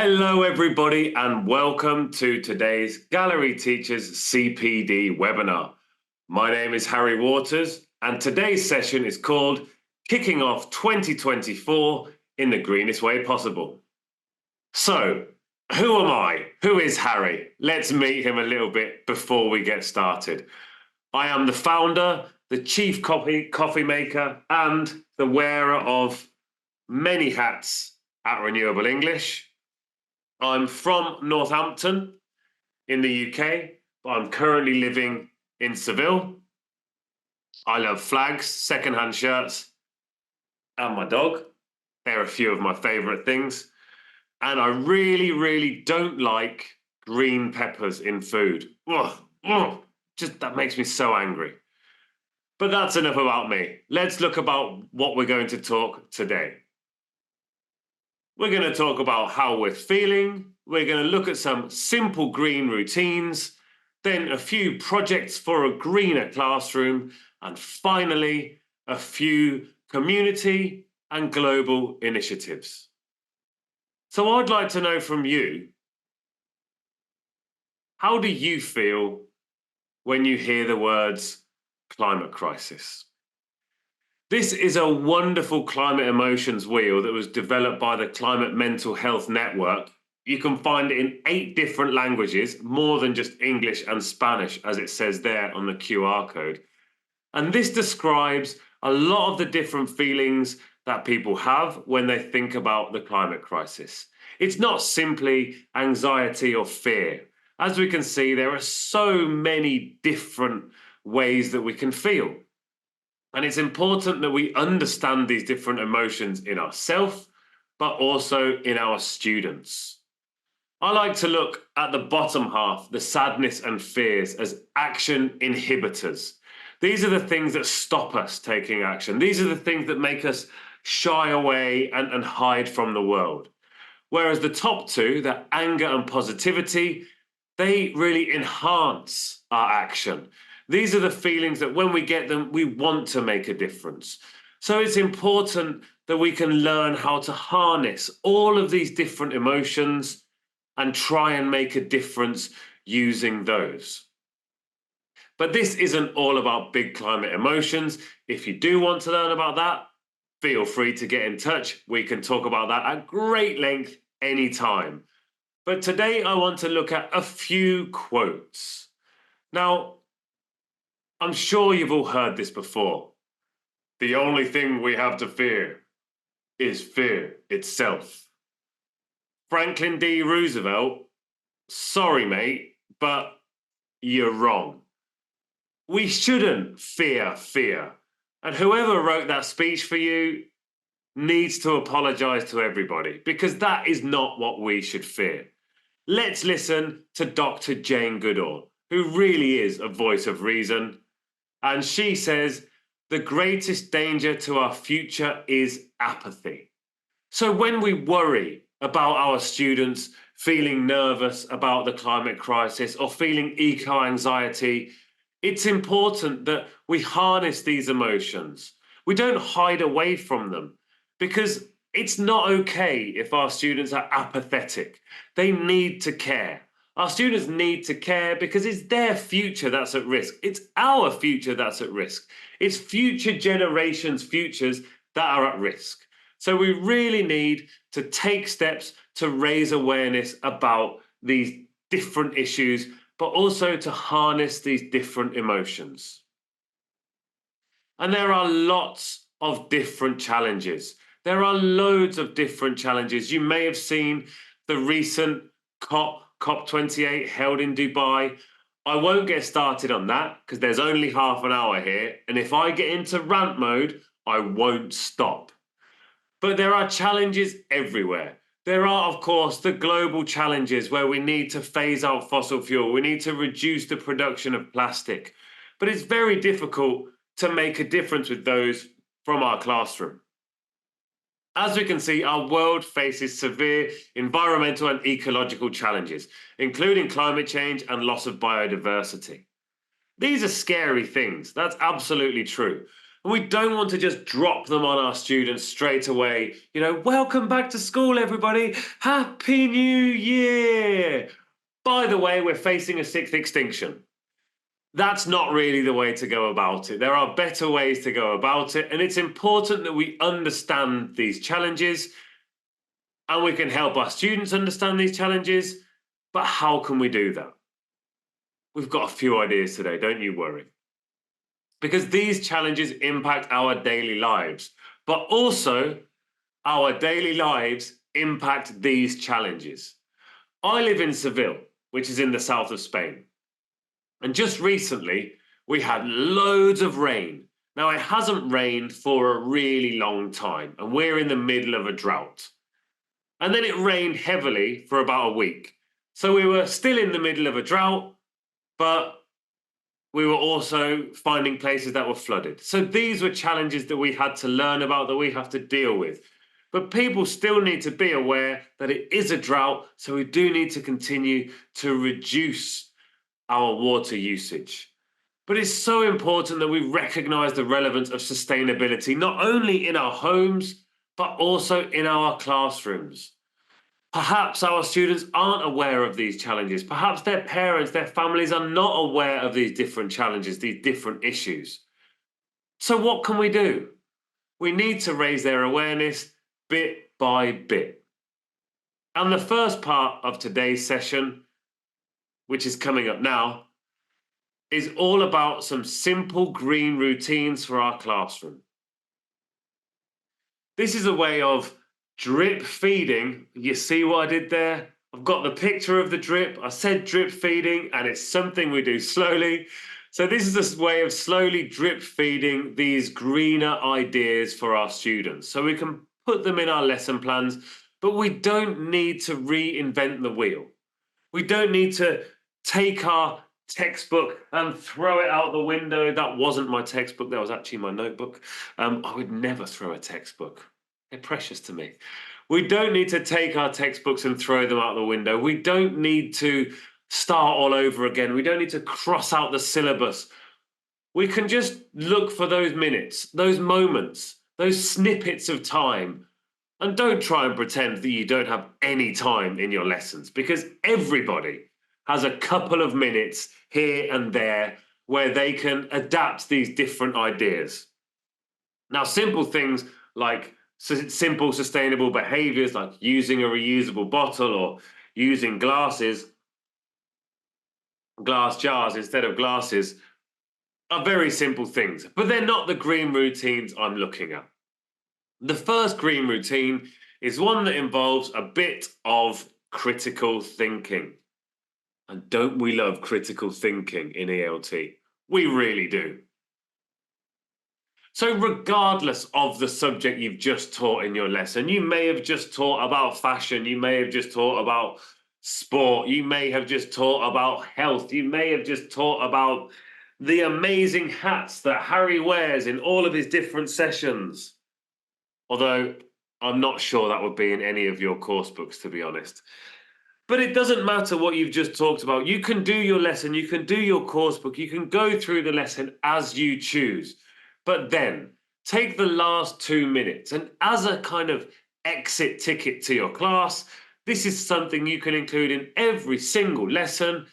Hello, everybody, and welcome to today's Gallery Teachers CPD webinar. My name is Harry Waters, and today's session is called Kicking Off 2024 in the Greenest Way Possible. So, who am I? Who is Harry? Let's meet him a little bit before we get started. I am the founder, the chief coffee maker, and the wearer of many hats at Renewable English. I'm from Northampton in the UK, but I'm currently living in Seville. I love flags, secondhand shirts, and my dog. They're a few of my favourite things. And I really don't like green peppers in food. Just that makes me so angry. But that's enough about me. Let's look about what we're going to talk today. We're going to talk about how we're feeling. We're going to look at some simple green routines, then a few projects for a greener classroom, and finally, a few community and global initiatives. So I'd like to know from you, how do you feel when you hear the words climate crisis? This is a wonderful climate emotions wheel that was developed by the Climate Mental Health Network. You can find it in 8 different languages, more than just English and Spanish, as it says there on the QR code. And this describes a lot of the different feelings that people have when they think about the climate crisis. It's not simply anxiety or fear. As we can see, there are so many different ways that we can feel. And it's important that we understand these different emotions in ourselves, but also in our students. I like to look at the bottom half, the sadness and fears, as action inhibitors. These are the things that stop us taking action. These are the things that make us shy away and hide from the world. Whereas the top two, the anger and positivity, they really enhance our action. These are the feelings that when we get them, we want to make a difference. So it's important that we can learn how to harness all of these different emotions and try and make a difference using those. But this isn't all about big climate emotions. If you do want to learn about that, feel free to get in touch. We can talk about that at great length anytime. But today I want to look at a few quotes. Now, I'm sure you've all heard this before. The only thing we have to fear is fear itself. Franklin D. Roosevelt, sorry mate, but you're wrong. We shouldn't fear fear. And whoever wrote that speech for you needs to apologize to everybody, because that is not what we should fear. Let's listen to Dr. Jane Goodall, who really is a voice of reason. And she says, the greatest danger to our future is apathy. So when we worry about our students feeling nervous about the climate crisis or feeling eco-anxiety, it's important that we harness these emotions. We don't hide away from them, because it's not okay if our students are apathetic. They need to care. Our students need to care because it's their future that's at risk. It's our future that's at risk. It's future generations' futures that are at risk. So we really need to take steps to raise awareness about these different issues, but also to harness these different emotions. And there are lots of different challenges. There are loads of different challenges. You may have seen the recent COP28 held in Dubai. I won't get started on that because there's only half an hour here. And if I get into rant mode, I won't stop. But there are challenges everywhere. There are, of course, the global challenges where we need to phase out fossil fuel. We need to reduce the production of plastic. But it's very difficult to make a difference with those from our classroom. As we can see, our world faces severe environmental and ecological challenges, including climate change and loss of biodiversity. These are scary things, that's absolutely true. And we don't want to just drop them on our students straight away. Welcome back to school, everybody. Happy New Year. By the way, we're facing a sixth extinction. That's not really the way to go about it. There are better ways to go about it. And it's important that we understand these challenges and we can help our students understand these challenges. But how can we do that? We've got a few ideas today, don't you worry. Because these challenges impact our daily lives, but also our daily lives impact these challenges. I live in Seville, which is in the south of Spain. And just recently, we had loads of rain. Now, it hasn't rained for a really long time, and we're in the middle of a drought. And then it rained heavily for about a week. So we were still in the middle of a drought, but we were also finding places that were flooded. So these were challenges that we had to learn about, that we have to deal with. But people still need to be aware that it is a drought, so we do need to continue to reduce our water usage. But it's so important that we recognize the relevance of sustainability, not only in our homes, but also in our classrooms. Perhaps our students aren't aware of these challenges. Perhaps their parents, their families are not aware of these different challenges, these different issues. So what can we do? We need to raise their awareness bit by bit. And the first part of today's session, which is coming up now, is all about some simple green routines for our classroom. This is a way of drip feeding. You see what I did there? I've got the picture of the drip. I said drip feeding, and it's something we do slowly. So this is a way of slowly drip feeding these greener ideas for our students. So we can put them in our lesson plans, but we don't need to reinvent the wheel. We don't need to take our textbook and throw it out the window. That wasn't my textbook. That was actually my notebook. I would never throw a textbook. They're precious to me. We don't need to take our textbooks and throw them out the window. We don't need to start all over again. We don't need to cross out the syllabus. We can just look for those minutes, those moments, those snippets of time. And don't try and pretend that you don't have any time in your lessons, because everybody has a couple of minutes here and there where they can adapt these different ideas. Now, simple things like simple sustainable behaviors like using a reusable bottle or using glass jars instead of glasses are very simple things, but they're not the green routines I'm looking at. The first green routine is one that involves a bit of critical thinking. And don't we love critical thinking in ELT? We really do. So regardless of the subject you've just taught in your lesson, you may have just taught about fashion, you may have just taught about sport, you may have just taught about health, you may have just taught about the amazing hats that Harry wears in all of his different sessions. Although I'm not sure that would be in any of your course books, to be honest. But it doesn't matter what you've just talked about. You can do your lesson, you can do your course book, you can go through the lesson as you choose. But then take the last 2 minutes and as a kind of exit ticket to your class, this is something you can include in every single lesson.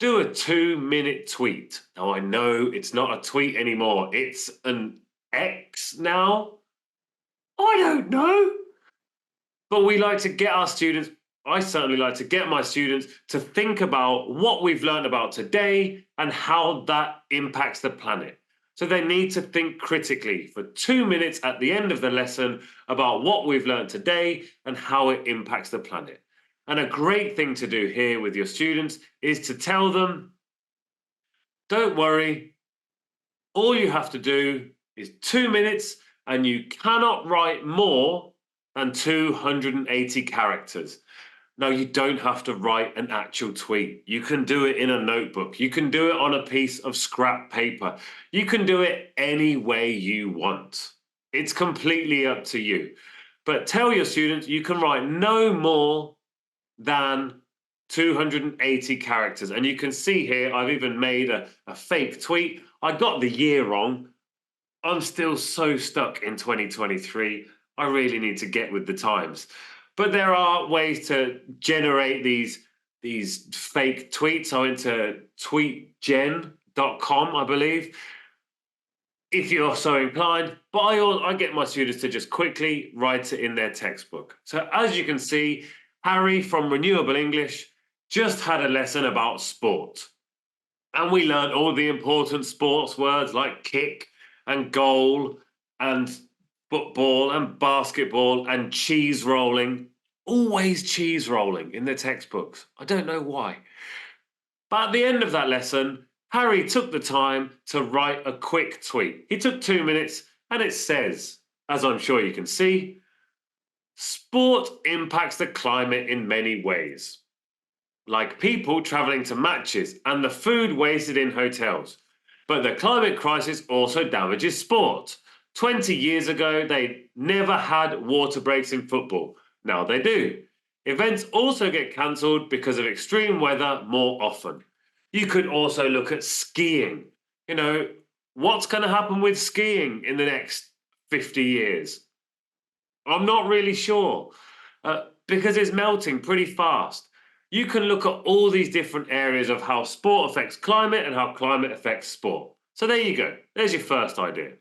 Do a 2-minute tweet. Now, I know it's not a tweet anymore. It's an X now. I don't know. But we like to get our students, I certainly like to get my students to think about what we've learned about today and how that impacts the planet. So they need to think critically for 2 minutes at the end of the lesson about what we've learned today and how it impacts the planet. And a great thing to do here with your students is to tell them, don't worry, all you have to do is 2 minutes and you cannot write more than 280 characters. Now, you don't have to write an actual tweet. You can do it in a notebook. You can do it on a piece of scrap paper. You can do it any way you want. It's completely up to you. But tell your students you can write no more than 280 characters. And you can see here, I've even made a fake tweet. I got the year wrong. I'm still so stuck in 2023. I really need to get with the times. But there are ways to generate these fake tweets. I went to tweetgen.com, I believe, if you're so inclined. But I get my students to just quickly write it in their textbook. So as you can see, Harry from Renewable English just had a lesson about sport. And we learned all the important sports words like kick and goal and football and basketball and cheese rolling. Always cheese rolling in the textbooks. I don't know why. But at the end of that lesson, Harry took the time to write a quick tweet. He took 2 minutes and it says, as I'm sure you can see, sport impacts the climate in many ways, like people travelling to matches and the food wasted in hotels. But the climate crisis also damages sport. 20 years ago, they never had water breaks in football. Now they do. Events also get cancelled because of extreme weather more often. You could also look at skiing. You know, what's going to happen with skiing in the next 50 years? I'm not really sure because it's melting pretty fast. You can look at all these different areas of how sport affects climate and how climate affects sport. So there you go. There's your first idea.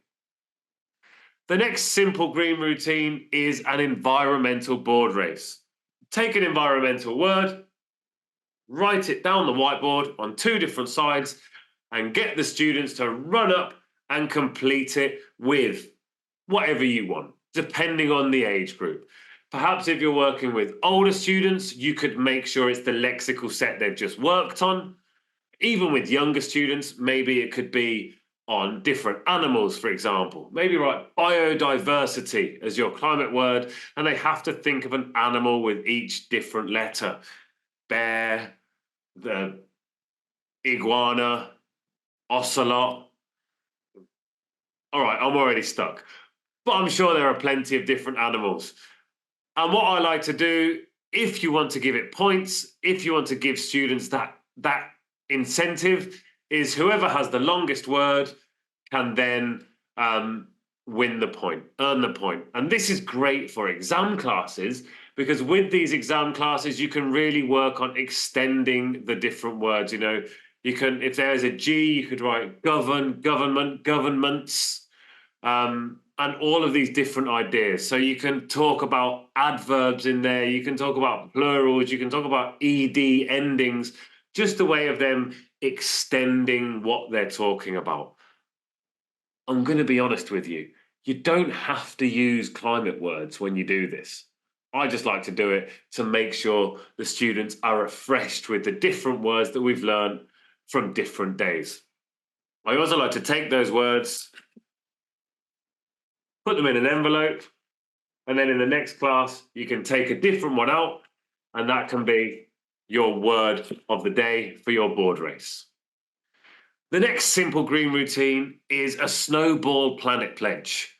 The next simple green routine is an environmental board race. Take an environmental word, write it down the whiteboard on 2 different sides, and get the students to run up and complete it with whatever you want, depending on the age group. Perhaps if you're working with older students, you could make sure it's the lexical set they've just worked on. Even with younger students, maybe it could be on different animals, for example. Maybe write biodiversity as your climate word, and they have to think of an animal with each different letter. Bear, the iguana, ocelot. All right, I'm already stuck. But I'm sure there are plenty of different animals. And what I like to do, if you want to give it points, if you want to give students that incentive, is whoever has the longest word can then win the point, earn the point. And this is great for exam classes because with these exam classes, you can really work on extending the different words. You know, you can, if there's a G, you could write govern, government, governments. And all of these different ideas. So you can talk about adverbs in there, you can talk about plurals, you can talk about ed endings, just a way of them extending what they're talking about. I'm going to be honest with you, you don't have to use climate words when you do this. I just like to do it to make sure the students are refreshed with the different words that we've learned from different days. I also like to take those words, put them in an envelope, and then in the next class, you can take a different one out, and that can be your word of the day for your board race. The next simple green routine is a snowball planet pledge.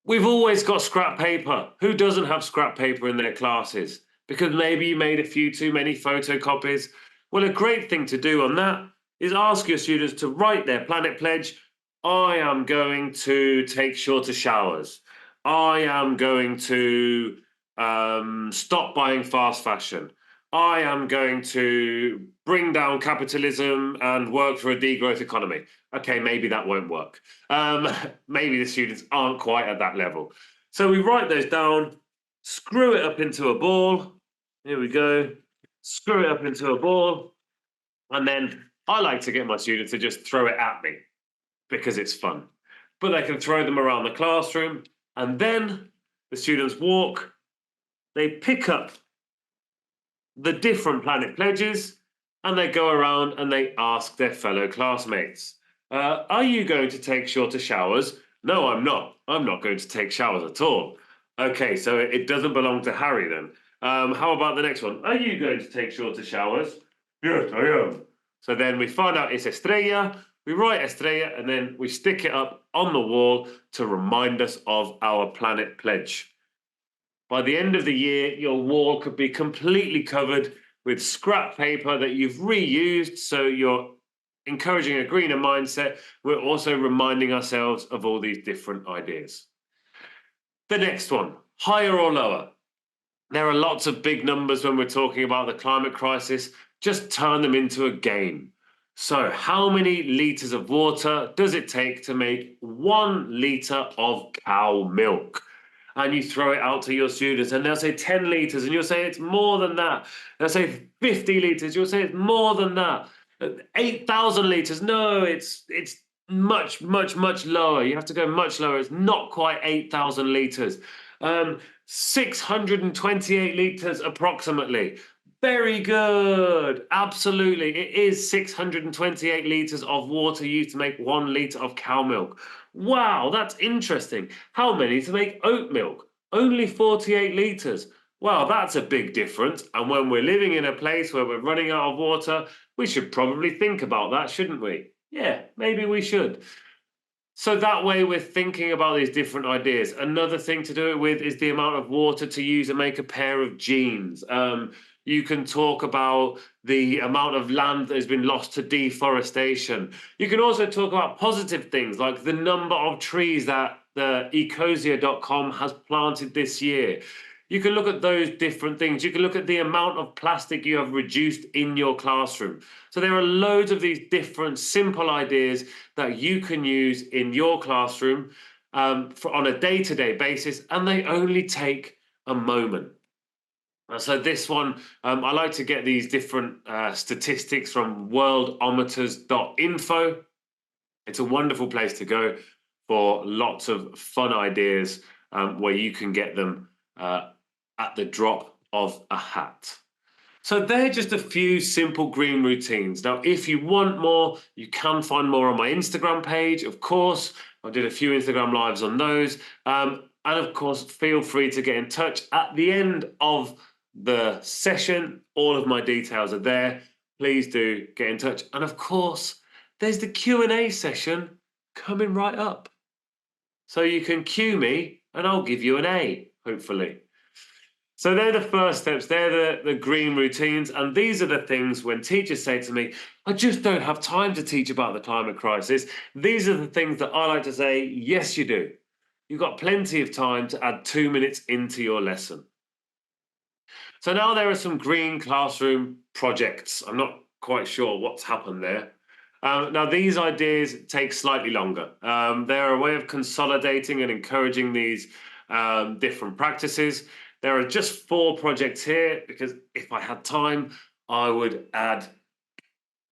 We've always got scrap paper. Who doesn't have scrap paper in their classes? Because maybe you made a few too many photocopies. Well, a great thing to do on that is ask your students to write their planet pledge. I am going to take shorter showers. I am going to stop buying fast fashion. I am going to bring down capitalism and work for a degrowth economy. Okay, maybe that won't work. Maybe the students aren't quite at that level. So we write those down, screw it up into a ball. Here we go. Screw it up into a ball. And then I like to get my students to just throw it at me because it's fun. But they can throw them around the classroom, and then the students walk, they pick up the different planet pledges, and they go around and they ask their fellow classmates, are you going to take shorter showers? No, I'm not. I'm not going to take showers at all. Okay, so it doesn't belong to Harry then. How about the next one? Are you going to take shorter showers? Yes, I am. So then we find out it's Estrella, we write Estrella, and then we stick it up on the wall to remind us of our planet pledge. By the end of the year, your wall could be completely covered with scrap paper that you've reused, so your encouraging a greener mindset, we're also reminding ourselves of all these different ideas. The next one, higher or lower? There are lots of big numbers when we're talking about the climate crisis. Just turn them into a game. So, how many litres of water does it take to make 1 litre of cow milk? And you throw it out to your students, and they'll say 10 litres, and you'll say it's more than that. They'll say 50 litres, you'll say it's more than that. 8,000 litres, no, it's much, much, much lower. You have to go much lower. It's not quite 8,000 litres. 628 litres approximately. Very good. Absolutely. It is 628 litres of water used to make 1 litre of cow milk. Wow, that's interesting. How many to make oat milk? Only 48 litres. Wow, that's a big difference. And when we're living in a place where we're running out of water, we should probably think about that, shouldn't we? Yeah, maybe we should. So that way we're thinking about these different ideas. Another thing to do it with is the amount of water to use to make a pair of jeans. You can talk about the amount of land that has been lost to deforestation. You can also talk about positive things like the number of trees that the ecosia.com has planted this year. You can look at those different things. You can look at the amount of plastic you have reduced in your classroom. So there are loads of these different simple ideas that you can use in your classroom on a day-to-day basis, and they only take a moment. So this one, I like to get these different statistics from worldometers.info. It's a wonderful place to go for lots of fun ideas where you can get them at the drop of a hat. So they're just a few simple green routines. Now, if you want more, you can find more on my Instagram page, of course. I did a few Instagram lives on those. And of course, feel free to get in touch. At the end of the session, all of my details are there. Please do get in touch. And of course, there's the Q&A session coming right up. So you can cue me and I'll give you an A, hopefully. So they're the first steps, they're the green routines, and these are the things when teachers say to me, I just don't have time to teach about the climate crisis. These are the things that I like to say, yes, you do. You've got plenty of time to add 2 minutes into your lesson. So now there are some green classroom projects. I'm not quite sure what's happened there. Now, these ideas take slightly longer. They're a way of consolidating and encouraging these different practices. There are just 4 projects here because if I had time, I would add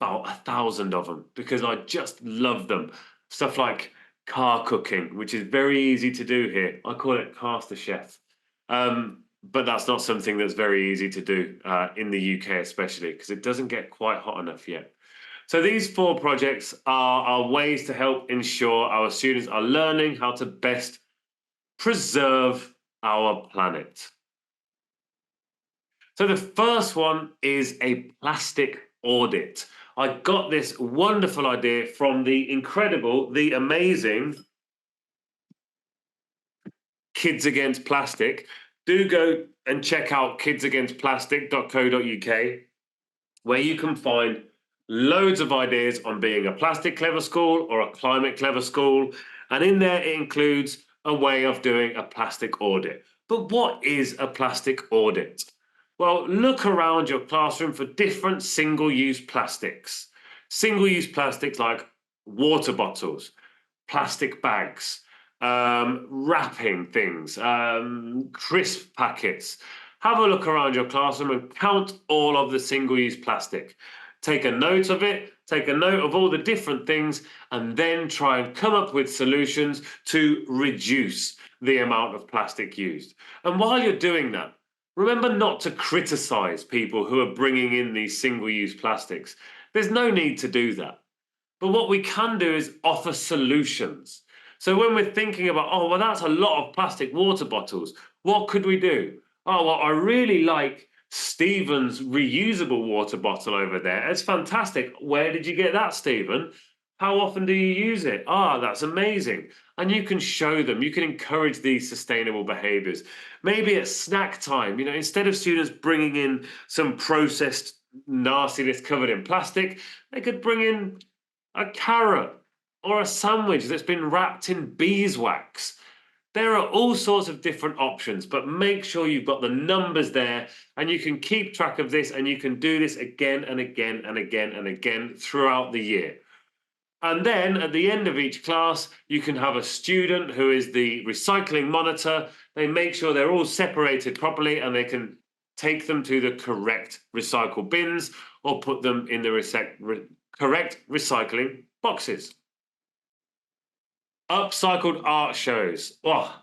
about 1,000 of them because I just love them. Stuff like car cooking, which is very easy to do here. I call it cast a chef. But that's not something that's very easy to do in the UK, especially because it doesn't get quite hot enough yet. So these 4 projects are ways to help ensure our students are learning how to best preserve our planet. So the first one is a plastic audit. I got this wonderful idea from the incredible, the amazing Kids Against Plastic. Do go and check out kidsagainstplastic.co.uk, where you can find loads of ideas on being a plastic clever school or a climate clever school. And in there, it includes a way of doing a plastic audit. But what is a plastic audit? Well, look around your classroom for different single-use plastics. Single-use plastics like water bottles, plastic bags, wrapping things, crisp packets. Have a look around your classroom and count all of the single-use plastic. Take a note of it, take a note of all the different things, and then try and come up with solutions to reduce the amount of plastic used. And while you're doing that, remember not to criticize people who are bringing in these single-use plastics. There's no need to do that. But what we can do is offer solutions. So when we're thinking about, oh, well, that's a lot of plastic water bottles, what could we do? Oh, well, I really like Stephen's reusable water bottle over there. It's fantastic. Where did you get that, Stephen? How often do you use it? Ah, that's amazing. And you can show them, you can encourage these sustainable behaviors. Maybe at snack time, instead of students bringing in some processed nastiness covered in plastic, they could bring in a carrot, or a sandwich that's been wrapped in beeswax. There are all sorts of different options, but make sure you've got the numbers there and you can keep track of this and you can do this again and again and again and again throughout the year. And then at the end of each class, you can have a student who is the recycling monitor. They make sure they're all separated properly and they can take them to the correct recycle bins or put them in the correct recycling boxes. Upcycled art shows. Oh,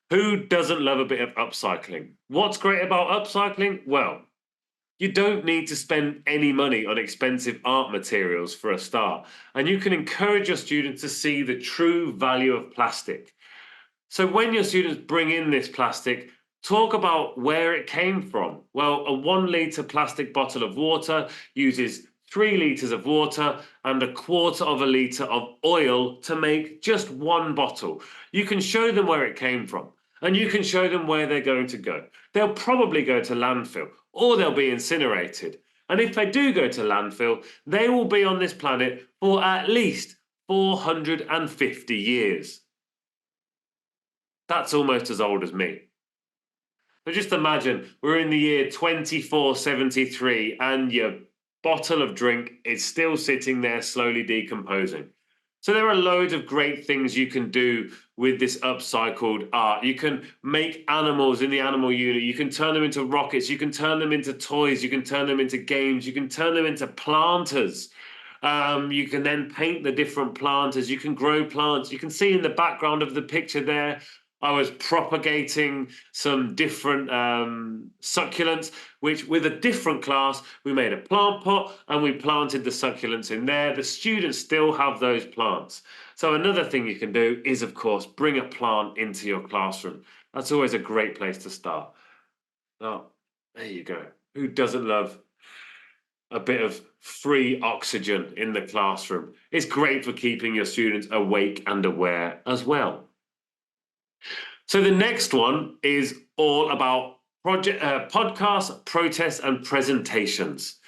who doesn't love a bit of upcycling? What's great about upcycling? Well, you don't need to spend any money on expensive art materials for a start, and you can encourage your students to see the true value of plastic. So when your students bring in this plastic, talk about where it came from. Well, a 1 litre plastic bottle of water uses 3 litres of water and 1/4 litre of oil to make just one bottle. You can show them where it came from and you can show them where they're going to go. They'll probably go to landfill or they'll be incinerated. And if they do go to landfill, they will be on this planet for at least 450 years. That's almost as old as me. So just imagine we're in the year 2473 and your bottle of drink is still sitting there slowly decomposing. So there are loads of great things you can do with this upcycled art. You can make animals in the animal unit. You can turn them into rockets. You can turn them into toys. You can turn them into games. You can turn them into planters. You can then paint the different planters. You can grow plants. You can see in the background of the picture there, I was propagating some different succulents, which with a different class, we made a plant pot and we planted the succulents in there. The students still have those plants. So another thing you can do is, of course, bring a plant into your classroom. That's always a great place to start. Oh, there you go. Who doesn't love a bit of free oxygen in the classroom? It's great for keeping your students awake and aware as well. So the next one is all about podcasts, protests, and presentations.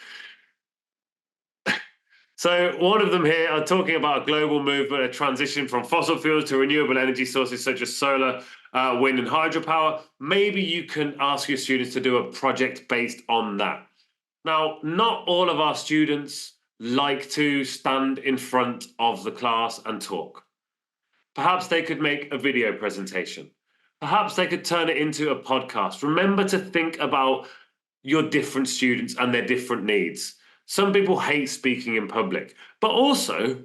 So one of them here are talking about a global movement, a transition from fossil fuels to renewable energy sources such as solar, wind, and hydropower. Maybe you can ask your students to do a project based on that. Now, not all of our students like to stand in front of the class and talk. Perhaps they could make a video presentation. Perhaps they could turn it into a podcast. Remember to think about your different students and their different needs. Some people hate speaking in public, but also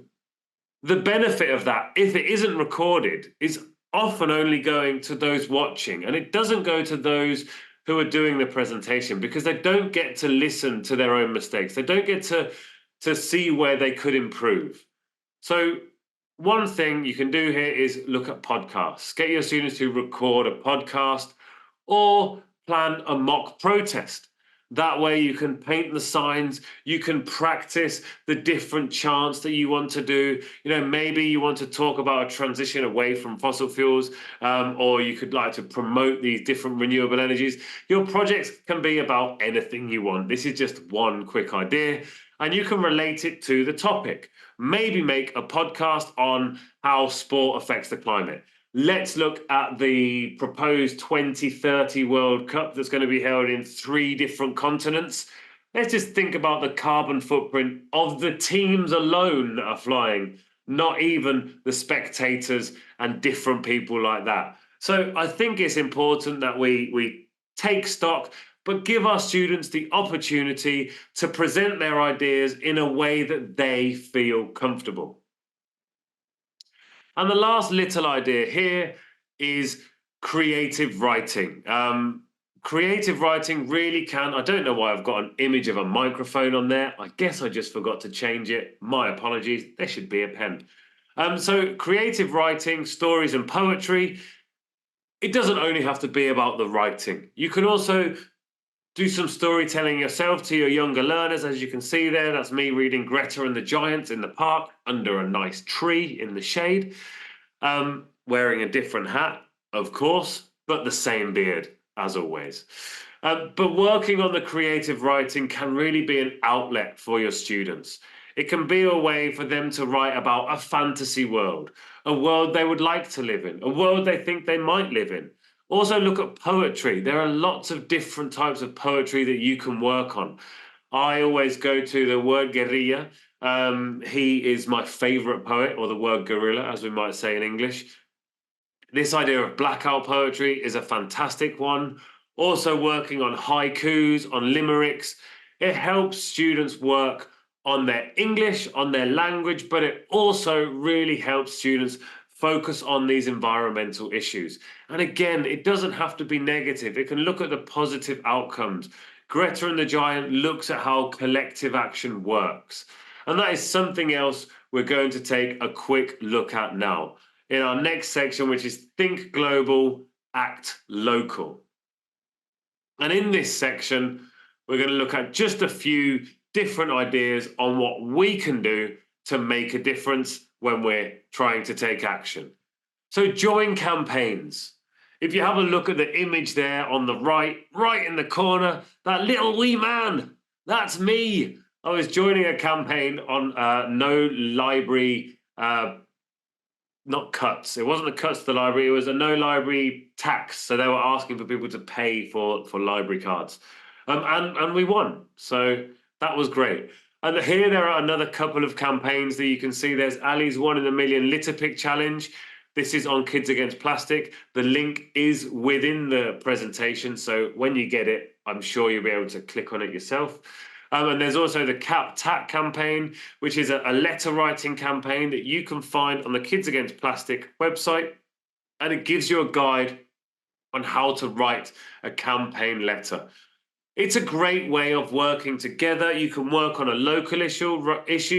the benefit of that, if it isn't recorded, is often only going to those watching, and it doesn't go to those who are doing the presentation because they don't get to listen to their own mistakes. They don't get to see where they could improve. So one thing you can do here is look at podcasts. Get your students to record a podcast or plan a mock protest. That way you can paint the signs, you can practice the different chants that you want to do. You know, maybe you want to talk about a transition away from fossil fuels, or you could like to promote these different renewable energies. Your projects can be about anything you want. This is just one quick idea, and you can relate it to the topic. Maybe make a podcast on how sport affects the climate. Let's look at the proposed 2030 World Cup that's going to be held in 3 different continents. Let's just think about the carbon footprint of the teams alone that are flying, not even the spectators and different people like that. So I think it's important that we take stock, but give our students the opportunity to present their ideas in a way that they feel comfortable. And the last little idea here is creative writing. Creative writing really can, I don't know why I've got an image of a microphone on there. I guess I just forgot to change it. My apologies. There should be a pen. So creative writing, stories and poetry, it doesn't only have to be about the writing. You can also do some storytelling yourself to your younger learners. As you can see there, that's me reading Greta and the Giants in the park under a nice tree in the shade, wearing a different hat, of course, but the same beard as always. But working on the creative writing can really be an outlet for your students. It can be a way for them to write about a fantasy world, a world they would like to live in, a world they think they might live in. Also look at poetry. There are lots of different types of poetry that you can work on. I always go to the word guerrilla. He is my favorite poet, or the word gorilla, as we might say in English. This idea of blackout poetry is a fantastic one. Also working on haikus, on limericks. It helps students work on their English, on their language, but it also really helps students focus on these environmental issues. And again, it doesn't have to be negative. It can look at the positive outcomes. Greta and the Giant looks at how collective action works. And that is something else we're going to take a quick look at now in our next section, which is Think Global, Act Local. And in this section, we're going to look at just a few different ideas on what we can do to make a difference when we're trying to take action. So join campaigns. If you have a look at the image there on the right in the corner, that little wee man, that's me. I was joining a campaign on no library, not cuts. It wasn't the cuts to the library. It was a no library tax. So they were asking for people to pay for library cards. And we won. So that was great. And here there are another couple of campaigns that you can see. There's Ali's 1 in a Million Litter Pick Challenge. This is on Kids Against Plastic. The link is within the presentation. So when you get it, I'm sure you'll be able to click on it yourself. And there's also the Cap Tack campaign, which is a letter writing campaign that you can find on the Kids Against Plastic website. And it gives you a guide on how to write a campaign letter. It's a great way of working together. You can work on a local issue,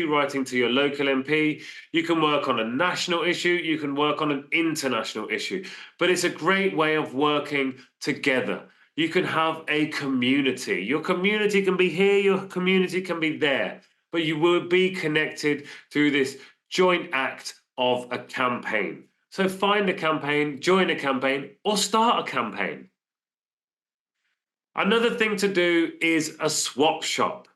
writing to your local MP. You can work on a national issue. You can work on an international issue. But it's a great way of working together. You can have a community. Your community can be here, your community can be there, but you will be connected through this joint act of a campaign. So find a campaign, join a campaign, or start a campaign. Another thing to do is a swap shop.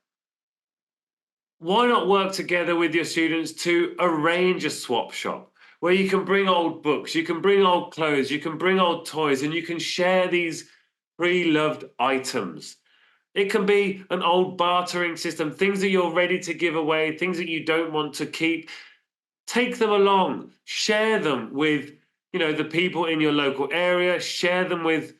Why not work together with your students to arrange a swap shop where you can bring old books, you can bring old clothes, you can bring old toys, and you can share these pre-loved items. It can be an old bartering system, things that you're ready to give away, things that you don't want to keep. Take them along, share them with, the people in your local area, share them with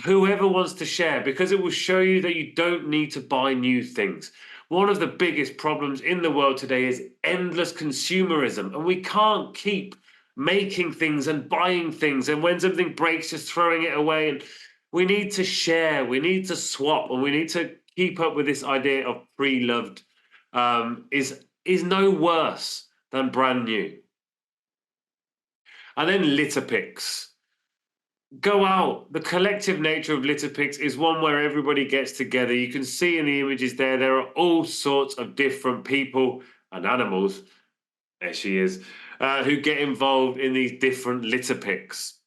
whoever wants to share, because it will show you that you don't need to buy new things. One of the biggest problems in the world today is endless consumerism, and we can't keep making things and buying things, and when something breaks, just throwing it away. And we need to share, we need to swap, and we need to keep up with this idea of pre-loved is no worse than brand new. And then litter picks. Go out. The collective nature of litter picks is one where everybody gets together. You can see in the images there are all sorts of different people and animals, there she is, who get involved in these different litter picks.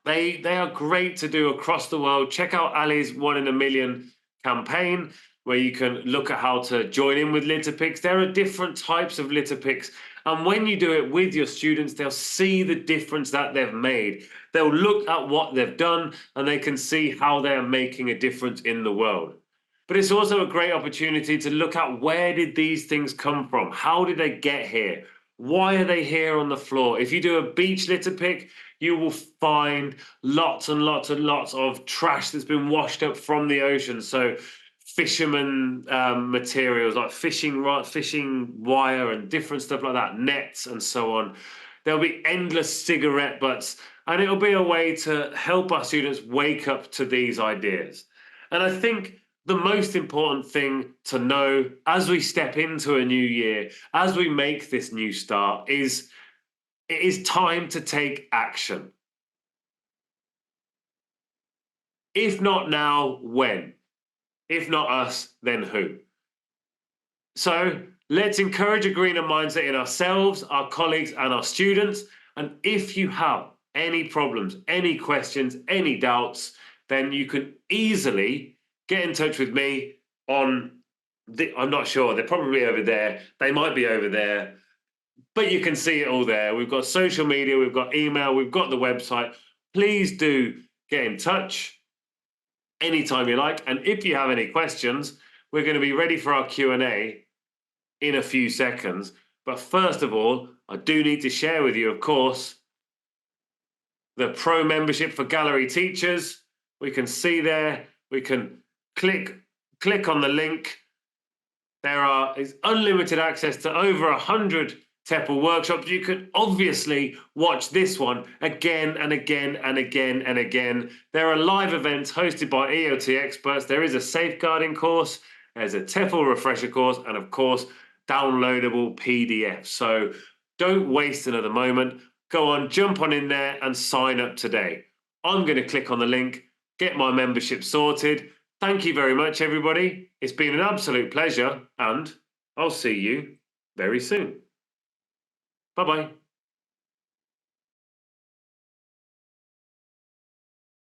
They are great to do across the world. Check out Ali's 1 in a Million campaign, where you can look at how to join in with litter picks. There are different types of litter picks. And when you do it with your students, they'll see the difference that they've made. They'll look at what they've done and they can see how they're making a difference in the world. But it's also a great opportunity to look at, where did these things come from? How did they get here? Why are they here on the floor? If you do a beach litter pick, you will find lots and lots and lots of trash that's been washed up from the ocean. So fisherman materials like fishing wire and different stuff like that, nets and so on. There'll be endless cigarette butts, and it'll be a way to help our students wake up to these ideas. And I think the most important thing to know as we step into a new year, as we make this new start, is it is time to take action. If not now, when? If not us, then who? So let's encourage a greener mindset in ourselves, our colleagues, and our students. And if you have any problems, any questions, any doubts, then you can easily get in touch with me on I'm not sure. They're probably over there. They might be over there. But you can see it all there. We've got social media, we've got email, we've got the website. Please do get in touch anytime you like. And if you have any questions, we're going to be ready for our Q&A in a few seconds. But first of all, I do need to share with you, of course, the pro membership for gallery teachers. We can see there, we can click on the link. Is unlimited access to over 100 TEFL workshops. You can obviously watch this one again and again and again and again. There are live events hosted by ELT experts. There is a safeguarding course, there's a TEFL refresher course, and of course, downloadable PDFs. So don't waste another moment. Go on, jump on in there and sign up today. I'm going to click on the link, get my membership sorted. Thank you very much, everybody. It's been an absolute pleasure, and I'll see you very soon. Bye-bye.